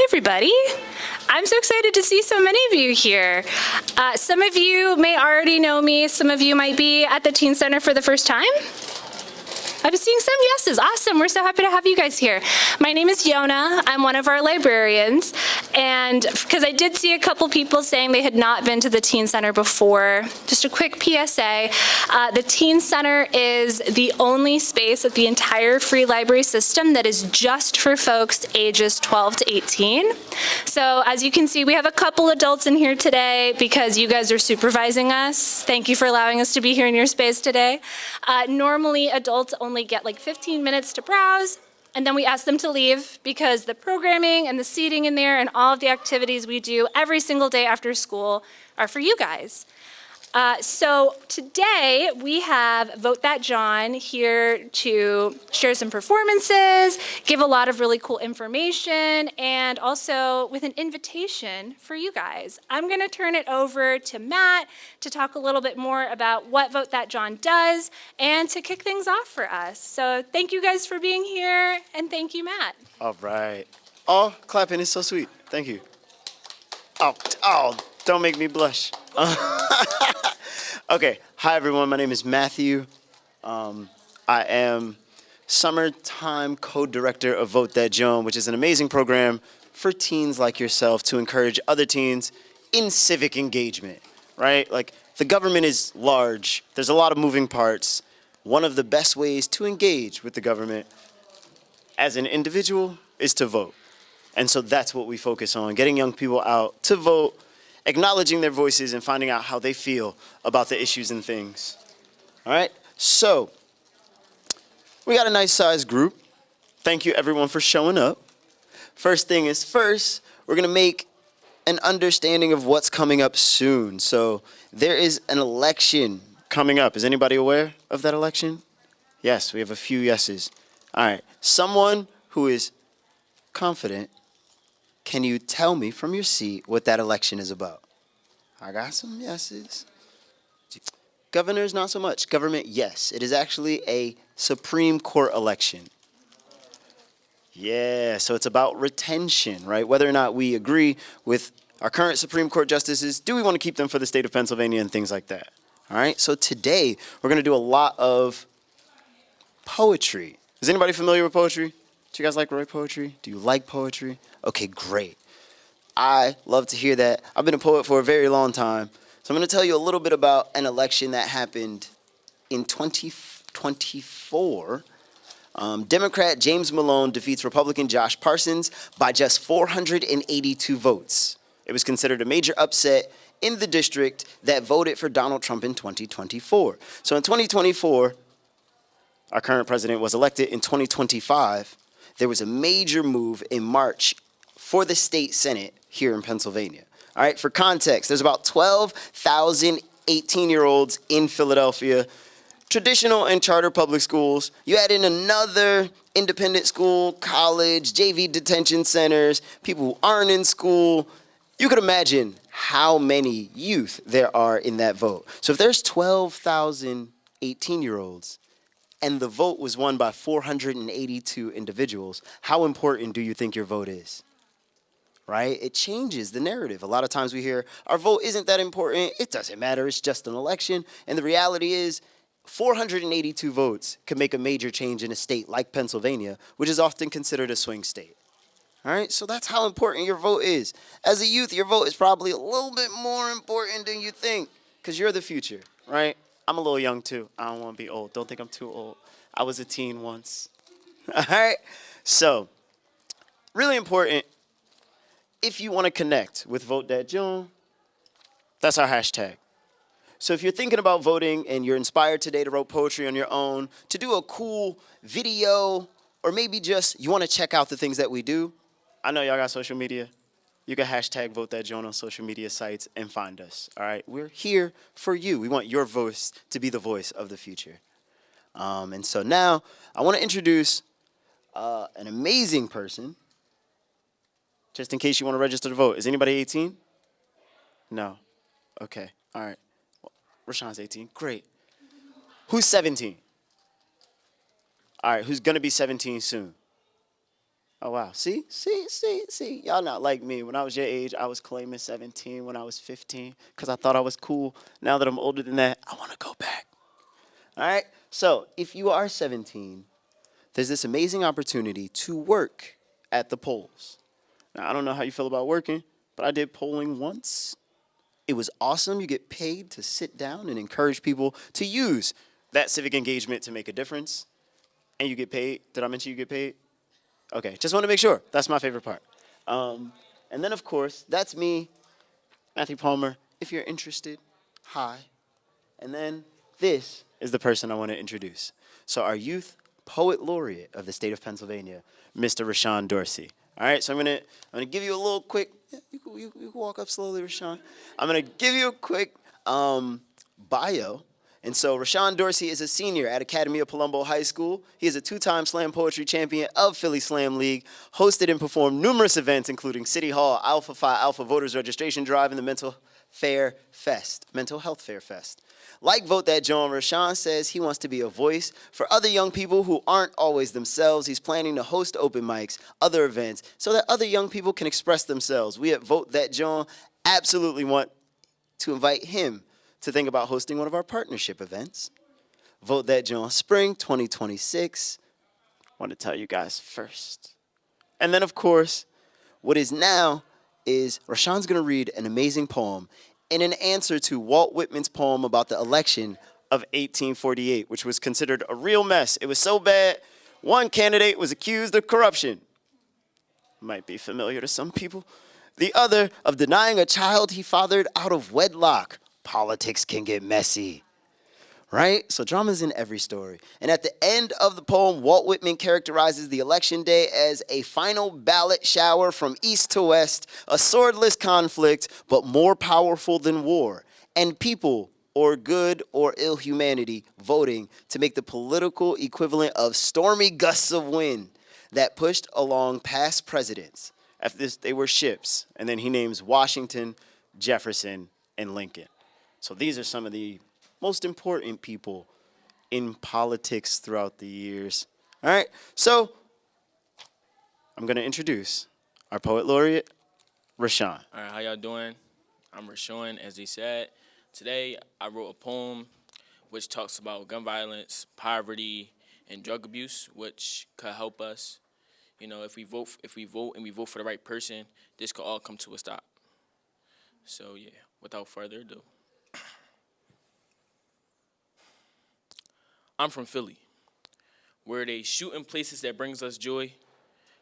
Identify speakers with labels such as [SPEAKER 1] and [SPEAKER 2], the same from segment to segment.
[SPEAKER 1] everybody. I'm so excited to see so many of you here. Some of you may already know me. Some of you might be at the Teen Center for the first time. I'm seeing some yeses. Awesome. We're so happy to have you guys here. My name is Yona. I'm one of our librarians. And because I did see a couple people saying they had not been to the Teen Center before, just a quick PSA. The Teen Center is the only space of the entire free library system that is just for folks ages 12 to 18. So as you can see, we have a couple adults in here today because you guys are supervising us. Thank you for allowing us to be here in your space today. Normally, adults only get like 15 minutes to browse, and then we ask them to leave because the programming and the seating in there and all of the activities we do every single day after school are for you guys. So today we have Vote That Jawn here to share some performances, give a lot of really cool information, and also with an invitation for you guys. I'm going to turn it over to Matt to talk a little bit more about what Vote That Jawn does and to kick things off for us. So thank you guys for being here, and thank you, Matt.
[SPEAKER 2] All right. Oh, clapping is so sweet. Thank you. Oh, don't make me blush. Okay, hi everyone, my name is Matthew. I am summertime co-director of Vote That Jawn, which is an amazing program for teens like yourself to encourage other teens in civic engagement, right? Like, the government is large, there's a lot of moving parts. One of the best ways to engage with the government as an individual is to vote. And so that's what we focus on, getting young people out to vote, acknowledging their voices and finding out how they feel about the issues and things. All right, so we got a nice sized group. Thank you everyone for showing up. First thing is first, we're gonna make an understanding of what's coming up soon. So there is an election coming up. Is anybody aware of that election? Yes, we have a few yeses. All right, someone who is confident, can you tell me from your seat what that election is about? I got some yeses. Governors, not so much. Government, yes. It is actually a Supreme Court election. Yeah, so it's about retention, right? Whether or not we agree with our current Supreme Court justices, do we want to keep them for the state of Pennsylvania and things like that? All right, so today we're going to do a lot of poetry. Is anybody familiar with poetry? Do you guys like write poetry? Do you like poetry? Okay, great. I love to hear that. I've been a poet for a very long time. So I'm going to tell you a little bit about an election that happened in 2024. Democrat James Malone defeats Republican Josh Parsons by just 482 votes. It was considered a major upset in the district that voted for Donald Trump in 2024. So in 2024, our current president was elected. In 2025, there was a major move in March for the state Senate here in Pennsylvania. All right, for context, there's about 12,000 18-year-olds in Philadelphia, traditional and charter public schools. You add in another independent school, college, JV detention centers, people who aren't in school. You could imagine how many youth there are in that vote. So if there's 12,000 18-year-olds, and the vote was won by 482 individuals, how important do you think your vote is? Right? It changes the narrative. A lot of times we hear, our vote isn't that important, it doesn't matter, it's just an election. And the reality is, 482 votes can make a major change in a state like Pennsylvania, which is often considered a swing state. All right, so that's how important your vote is. As a youth, your vote is probably a little bit more important than you think, because you're the future, right? I'm a little young too. I don't want to be old. Don't think I'm too old. I was a teen once. All right? So, really important, if you want to connect with Vote That Jawn, that's our hashtag. So if you're thinking about voting and you're inspired today to write poetry on your own, to do a cool video, or maybe just you want to check out the things that we do, I know y'all got social media. You can hashtag Vote That Jawn on social media sites and find us, all right? We're here for you. We want your voice to be the voice of the future. And so now I want to introduce an amazing person, just in case you want to register to vote. Is anybody 18? No? Okay, all right. Well, Rashawn's 18, great. Who's 17? All right, who's going to be 17 soon? Oh, wow. See. Y'all not like me. When I was your age, I was claiming 17 when I was 15 because I thought I was cool. Now that I'm older than that, I want to go back. All right? So, if you are 17, there's this amazing opportunity to work at the polls. Now, I don't know how you feel about working, but I did polling once. It was awesome. You get paid to sit down and encourage people to use that civic engagement to make a difference. And you get paid. Did I mention you get paid? Okay, just want to make sure. That's my favorite part. And then, of course, that's me, Matthew Palmer. If you're interested, hi. And then this is the person I want to introduce. So our youth poet laureate of the state of Pennsylvania, Mr. Rashawn Dorsey. All right, so I'm gonna give you a little quick. Yeah, you can walk up slowly, Rashawn. I'm gonna give you a quick bio. And so Rashawn Dorsey is a senior at Academy of Palumbo High School. He is a two-time slam poetry champion of Philly Slam League, hosted and performed numerous events, including City Hall, Alpha Phi Alpha Voters Registration Drive, and the Mental Health Fair Fest. Like Vote That Jawn, Rashawn says he wants to be a voice for other young people who aren't always themselves. He's planning to host open mics, other events, so that other young people can express themselves. We at Vote That Jawn absolutely want to invite him to think about hosting one of our partnership events. Vote That Jawn Spring 2026. I want to tell you guys first. And then, of course, what is now is Rashawn's going to read an amazing poem in an answer to Walt Whitman's poem about the election of 1848, which was considered a real mess. It was so bad, one candidate was accused of corruption. Might be familiar to some people. The other of denying a child he fathered out of wedlock. Politics can get messy, right? So drama's in every story. And at the end of the poem, Walt Whitman characterizes the election day as a final ballot shower from east to west, a swordless conflict, but more powerful than war, and people, or good or ill humanity, voting to make the political equivalent of stormy gusts of wind that pushed along past presidents. After this, they were ships, and then he names Washington, Jefferson, and Lincoln. So these are some of the most important people in politics throughout the years. All right, so I'm going to introduce our poet laureate, Rashawn.
[SPEAKER 3] All right, how y'all doing? I'm Rashawn, as he said. Today, I wrote a poem which talks about gun violence, poverty, and drug abuse, which could help us. You know, if we vote and we vote for the right person, this could all come to a stop. So yeah, without further ado. I'm from Philly, where they shoot in places that brings us joy.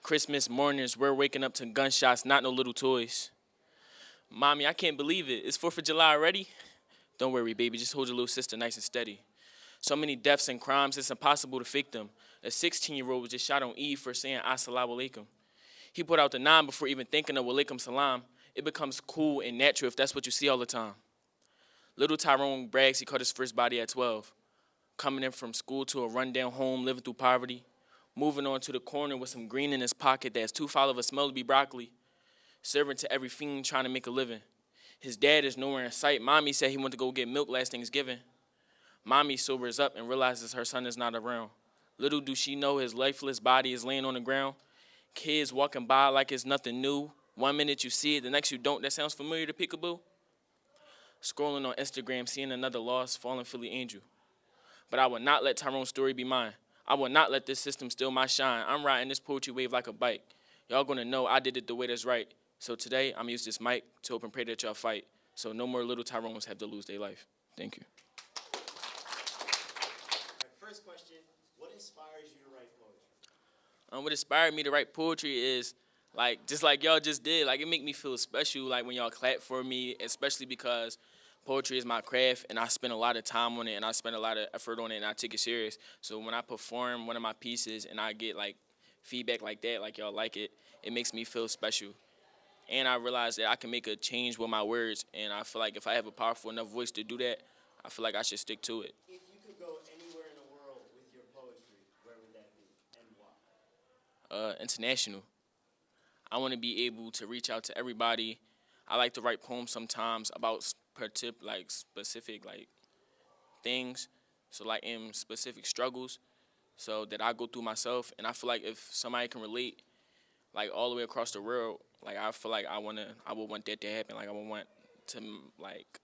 [SPEAKER 3] Christmas mornings, we're waking up to gunshots, not no little toys. Mommy, I can't believe it. It's 4th of July already? Don't worry, baby. Just hold your little sister nice and steady. So many deaths and crimes, it's impossible to fake them. A 16-year-old was just shot on Eve for saying Assalamu alaikum. He put out the 9 before even thinking of walaikum salam. It becomes cool and natural if that's what you see all the time. Little Tyrone brags he caught his first body at 12. Coming in from school to a rundown home, living through poverty. Moving on to the corner with some green in his pocket that's too foul of a smell to be broccoli. Serving to every fiend trying to make a living. His dad is nowhere in sight. Mommy said he went to go get milk last Thanksgiving. Mommy sobers up and realizes her son is not around. Little do she know his lifeless body is laying on the ground. Kids walking by like it's nothing new. One minute you see it, the next you don't. That sounds familiar to Peekaboo? Scrolling on Instagram, seeing another lost, fallen Philly angel. But I will not let Tyrone's story be mine. I will not let this system steal my shine. I'm riding this poetry wave like a bike. Y'all gonna know I did it the way that's right. So today, I'm gonna use this mic to hope and pray that y'all fight. So no more little Tyrones have to lose their life. Thank you.
[SPEAKER 2] First question, what inspires you to write poetry?
[SPEAKER 3] What inspired me to write poetry is, just like y'all just did, it make me feel special, when y'all clap for me, especially because poetry is my craft, and I spend a lot of time on it, and I spend a lot of effort on it, and I take it serious. So when I perform one of my pieces and I get, feedback like that, like y'all like it, it makes me feel special. And I realize that I can make a change with my words, and I feel like if I have a powerful enough voice to do that, I feel like I should stick to it.
[SPEAKER 2] If you could go anywhere in the world with your poetry, where would that be, and why?
[SPEAKER 3] International. I want to be able to reach out to everybody. I like to write poems sometimes about specific things, so in specific struggles, so that I go through myself, and I feel like if somebody can relate, like all the way across the world. Like I feel like I would want that to happen. Like I would want to like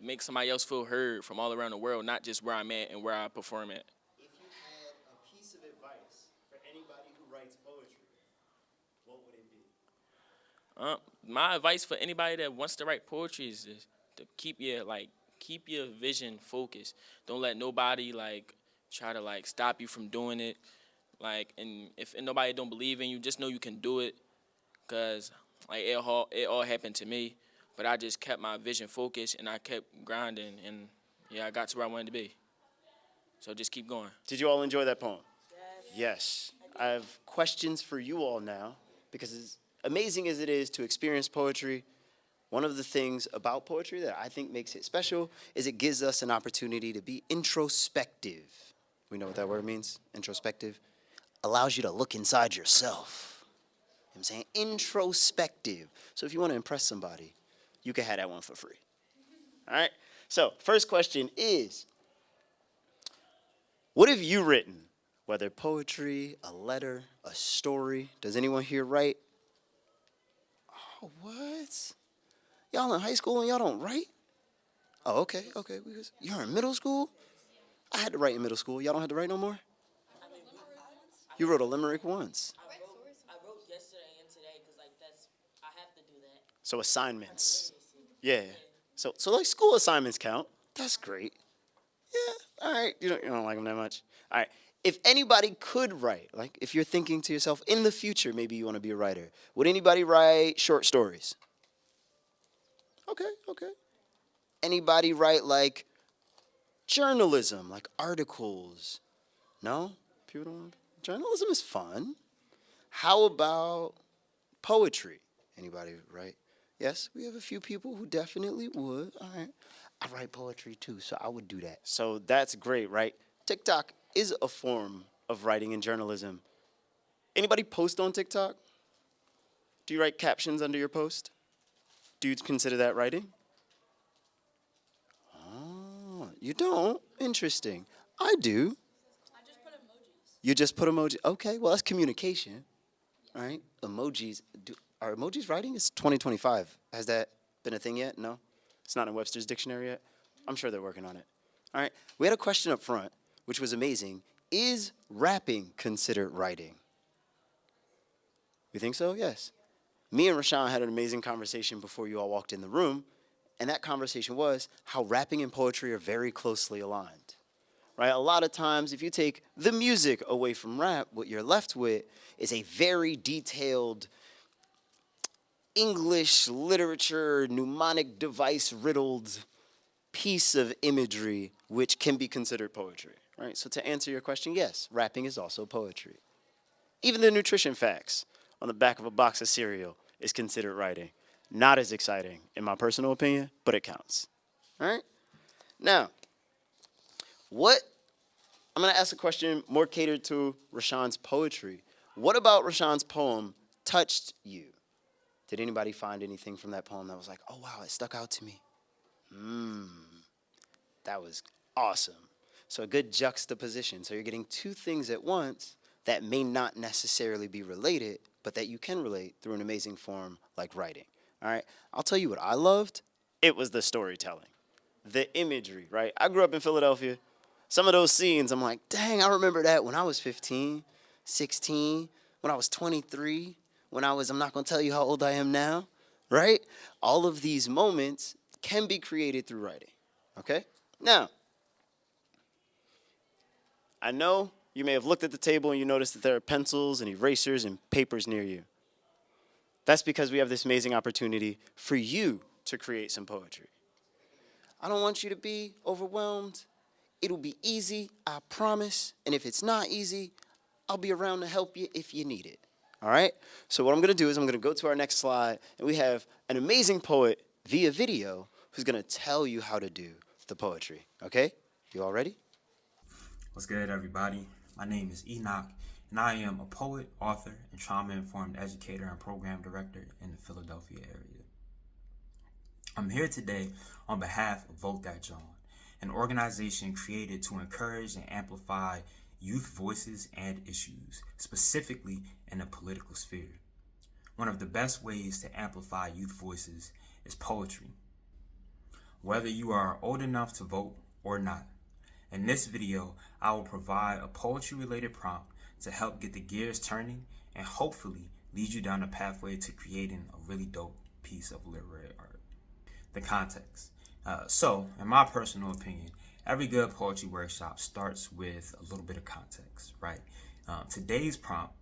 [SPEAKER 3] make somebody else feel heard from all around the world, not just where I'm at and where I perform at.
[SPEAKER 2] If you had a piece of advice for anybody who writes poetry, what would it be?
[SPEAKER 3] My advice for anybody that wants to write poetry is to keep your vision focused. Don't let nobody try to stop you from doing it. And if nobody don't believe in you, just know you can do it. Cause it all happened to me, but I just kept my vision focused and I kept grinding, and yeah, I got to where I wanted to be. So just keep going.
[SPEAKER 2] Did you all enjoy that poem? Yes. I have questions for you all now, because as amazing as it is to experience poetry, one of the things about poetry that I think makes it special is it gives us an opportunity to be introspective. We know what that word means, introspective. Allows you to look inside yourself. You know what I'm saying? Introspective. So if you want to impress somebody, you can have that one for free. All right? So first question is, what have you written? Whether poetry, a letter, a story. Does anyone here write? Oh, what? Y'all in high school and y'all don't write? Oh, okay. You're in middle school? I had to write in middle school. Y'all don't have to write no more? You wrote a limerick once.
[SPEAKER 4] I wrote yesterday and today because I have to do that.
[SPEAKER 2] So assignments. Yeah. So like school assignments count. That's great. Yeah. All right. You don't like them that much. All right. If anybody could write, like if you're thinking to yourself in the future, maybe you want to be a writer. Would anybody write short stories? Okay. Anybody write like journalism, like articles? No? People don't want to. Journalism is fun. How about poetry? Anybody write? Yes, we have a few people who definitely would. All right. I write poetry too, so I would do that. So that's great, right? TikTok is a form of writing in journalism. Anybody post on TikTok? Do you write captions under your post? Do you consider that writing? Oh, you don't? Interesting. I do. You just put emojis. Okay, well, that's communication. All right, emojis. Are emojis writing? It's 2025. Has that been a thing yet? No? It's not in Webster's dictionary yet? I'm sure they're working on it. All right, we had a question up front, which was amazing. Is rapping considered writing? You think so? Yes. Me and Rashawn had an amazing conversation before you all walked in the room, and that conversation was how rapping and poetry are very closely aligned. Right? A lot of times, if you take the music away from rap, what you're left with is a very detailed English literature, mnemonic device riddled piece of imagery, which can be considered poetry. Right? So to answer your question, yes, rapping is also poetry. Even the nutrition facts on the back of a box of cereal is considered writing. Not as exciting, in my personal opinion, but it counts. All right? Now, I'm going to ask a question more catered to Rashawn's poetry. What about Rashawn's poem touched you? Did anybody find anything from that poem that was like, oh, wow, it stuck out to me? That was awesome. So a good juxtaposition. So you're getting two things at once that may not necessarily be related, but that you can relate through an amazing form like writing. All right? I'll tell you what I loved. It was the storytelling, the imagery, right? I grew up in Philadelphia. Some of those scenes, I'm like, dang, I remember that when I was 15, 16, when I was 23, I'm not going to tell you how old I am now, right? All of these moments can be created through writing, okay? Now, I know you may have looked at the table and you noticed that there are pencils and erasers and papers near you. That's because we have this amazing opportunity for you to create some poetry. I don't want you to be overwhelmed. It'll be easy, I promise. And if it's not easy, I'll be around to help you if you need it. All right? So what I'm going to do is I'm going to go to our next slide, and we have an amazing poet via video who's going to tell you how to do the poetry. Okay? You all ready?
[SPEAKER 5] What's good, everybody? My name is Enoch, and I am a poet, author, and trauma-informed educator and program director in the Philadelphia area. I'm here today on behalf of Vote That Jawn, an organization created to encourage and amplify youth voices and issues, specifically in the political sphere. one of the best ways to amplify youth voices is poetry. Whether you are old enough to vote or not, in this video, I will provide a poetry-related prompt to help get the gears turning and hopefully lead you down a pathway to creating a really dope piece of literary art. The context. So, in my personal opinion, every good poetry workshop starts with a little bit of context, right? Today's prompt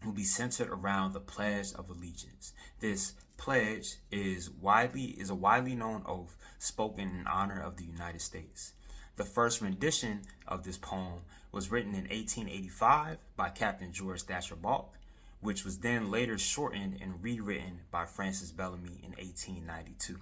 [SPEAKER 5] will be centered around the Pledge of Allegiance. This pledge is a widely known oath spoken in honor of the United States. The first rendition of this poem was written in 1885 by Captain George Thacher Balk, which was then later shortened and rewritten by Francis Bellamy in 1892.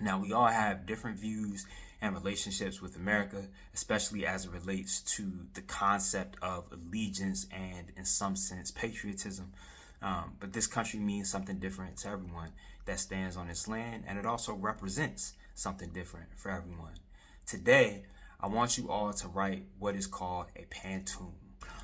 [SPEAKER 5] Now, we all have different views and relationships with America, especially as it relates to the concept of allegiance and, in some sense, patriotism. But this country means something different to everyone that stands on its land, and it also represents something different for everyone. Today, I want you all to write what is called a pantoum.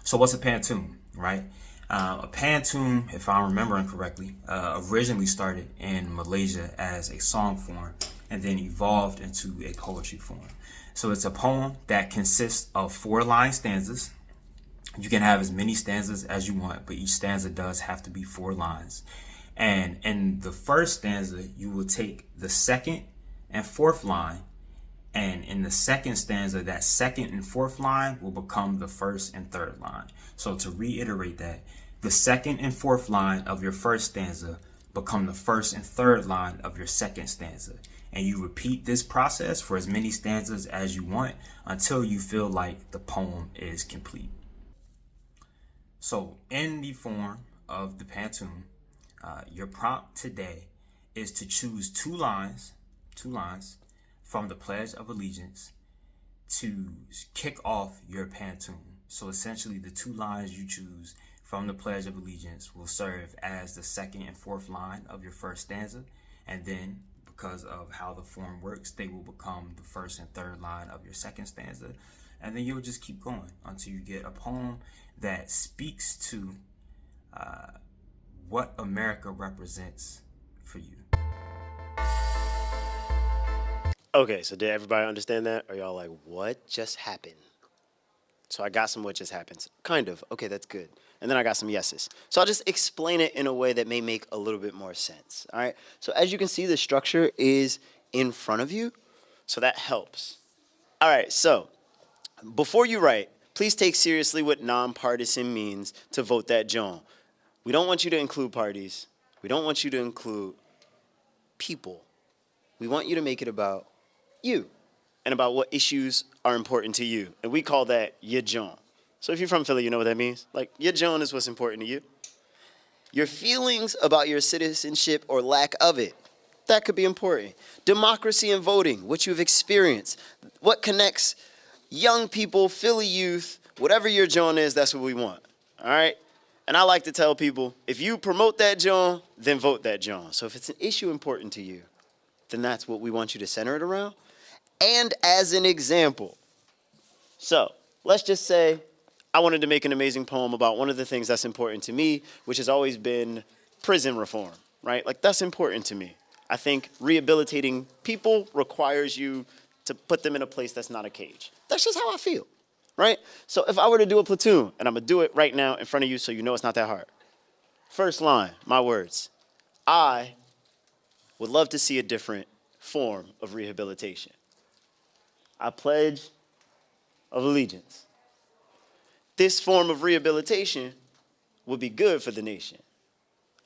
[SPEAKER 5] So what's a pantoum, right? A pantoum, if I'm remembering correctly, originally started in Malaysia as a song form and then evolved into a poetry form. So it's a poem that consists of 4-line stanzas. You can have as many stanzas as you want, but each stanza does have to be 4 lines. And in the first stanza, you will take the second and fourth line, and in the second stanza, that second and fourth line will become the first and third line. So to reiterate that, the second and fourth line of your first stanza become the first and third line of your second stanza. And you repeat this process for as many stanzas as you want until you feel like the poem is complete. So in the form of the pantoum, your prompt today is to choose two lines from the Pledge of Allegiance to kick off your pantoum. So essentially the 2 lines you choose from the Pledge of Allegiance will serve as the second and fourth line of your first stanza, and then because of how the form works, they will become the first and third line of your second stanza, and then you'll just keep going until you get a poem that speaks to what America represents for you.
[SPEAKER 2] Okay, so did everybody understand that? Or y'all like, what just happened? So I got some what just happens. Kind of. Okay, that's good. And then I got some yeses. So I'll just explain it in a way that may make a little bit more sense. All right? So as you can see, the structure is in front of you. So that helps. All right, so before you write, please take seriously what nonpartisan means to vote that Jawn. We don't want you to include parties. We don't want you to include people. We want you to make it about you and about what issues are important to you. And we call that your Jawn. So if you're from Philly, you know what that means. Like, your Jawn is what's important to you. Your feelings about your citizenship or lack of it, that could be important. Democracy and voting, what you've experienced, what connects young people, Philly youth, whatever your Jawn is, that's what we want. All right? And I like to tell people, if you promote that Jawn, then vote that Jawn. So if it's an issue important to you, then that's what we want you to center it around. And as an example, so let's just say I wanted to make an amazing poem about one of the things that's important to me, which has always been prison reform, right? Like, that's important to me. I think rehabilitating people requires you to put them in a place that's not a cage. That's just how I feel, right? So if I were to do a platoon, and I'm going to do it right now in front of you so you know it's not that hard. First line, my words. I would love to see a different form of rehabilitation. I pledge of allegiance. This form of rehabilitation would be good for the nation.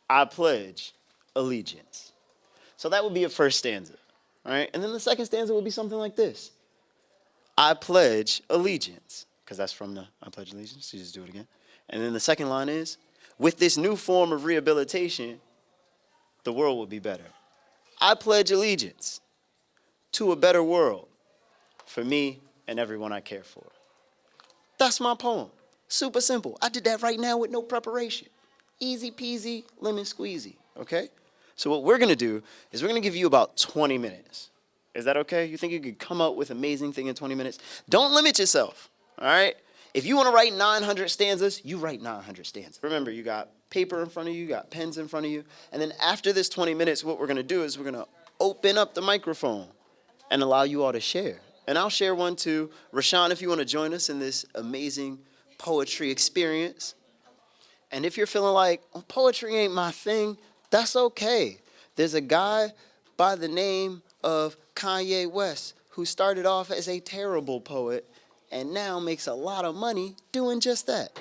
[SPEAKER 2] I pledge allegiance. So that would be a first stanza, right? And then the second stanza would be something like this. I pledge allegiance, because that's from the I pledge allegiance. You just do it again. And then the second line is, with this new form of rehabilitation, the world will be better. I pledge allegiance to a better world for me and everyone I care for. That's my poem. Super simple. I did that right now with no preparation. Easy peasy, lemon squeezy, okay? So what we're gonna do is we're gonna give you about 20 minutes. Is that okay? You think you could come up with an amazing thing in 20 minutes? Don't limit yourself, all right? If you wanna write 900 stanzas, you write 900 stanzas. Remember, you got paper in front of you, you got pens in front of you. And then after this 20 minutes, what we're going to do is we're going to open up the microphone and allow you all to share. And I'll share one too. Rashawn, if you want to join us in this amazing poetry experience. And if you're feeling like, oh, poetry ain't my thing, that's okay. There's a guy by the name of Kanye West who started off as a terrible poet and now makes a lot of money doing just that.